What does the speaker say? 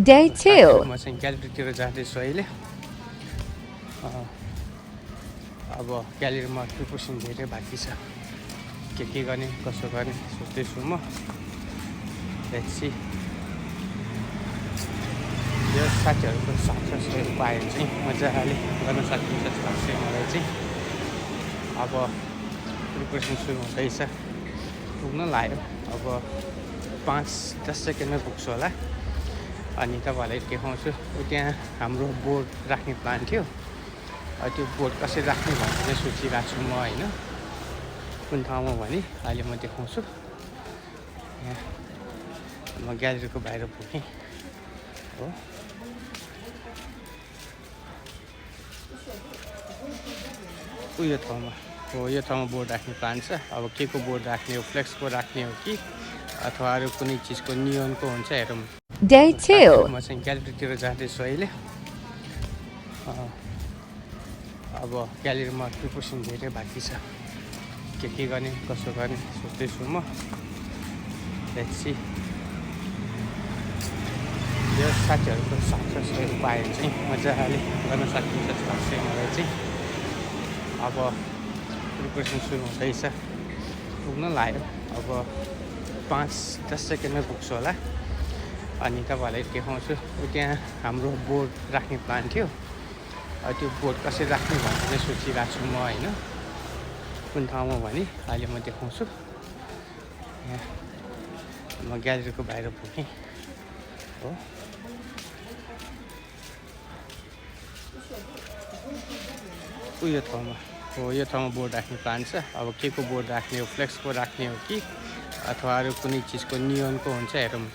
Day 2. म चाहिँ ग्यालेरीतिर जाँदैछु अहिले। अब ग्यालेरीमा प्रिपरेसन धेरै बाँकी छ। के गर्ने कसो गर्ने सोच्दैछु म। Let's see. यो साथीहरूको साथ पायो भने चाहिँ मजाले गर्न सकिन्छ जस्तो लाग्छ मलाई चाहिँ। अब प्रिपरेसन सुरु हुँदैछ, पुग्न लाग्यो। अब 5-10 सेकेन्डमा पुग्छु होला। अनि तपाईँहरूलाई देखाउँछु। त्यहाँ हाम्रो बोर्ड राख्ने प्लान थियो। त्यो बोर्ड कसरी राख्ने भनेर चाहिँ सोचिरहेको छु म होइन, कुन ठाउँमा भने अहिले म देखाउँछु। यहाँ म ग्यालेरीको बाहिर पुगेँ हो। यो ठाउँमा हो, यो ठाउँमा बोर्ड राख्ने प्लान छ। अब के को बोर्ड राख्ने हो, फ्लेक्सको राख्ने हो कि अथवा अरू कुनै चिजको नियनको हुन्छ हेरौँ। Day 2. म चाहिँ ग्यालेरीतिर जाँदैछु अहिले। अब ग्यालेरीमा प्रिपरेसन धेरै बाँकी छ। के गर्ने कसो गर्ने सोच्दैछु म। Let's see. यो साथीहरूको साथ पायो भने चाहिँ मजाले गर्न सकिन्छ जस्तो लाग्छ मलाई चाहिँ। अब प्रिपरेसन सुरु हुँदैछ, पुग्न लाग्यो। अब 5-10 सेकेन्डमा पुग्छु होला। अनि तपाईँहरूलाई देखाउँछु। त्यहाँ हाम्रो बोर्ड राख्ने प्लान थियो। त्यो बोर्ड कसरी राख्ने भनेर चाहिँ सोचिरहेको छु म होइन, कुन ठाउँमा भने अहिले म देखाउँछु। यहाँ म ग्यालेरीको बाहिर पुगेँ हो। यो ठाउँमा हो, यो ठाउँमा बोर्ड राख्ने प्लान छ। अब के को बोर्ड राख्ने हो, फ्लेक्सको राख्ने हो कि अथवा अरू कुनै चिजको नियनको हुन्छ हेरौँ।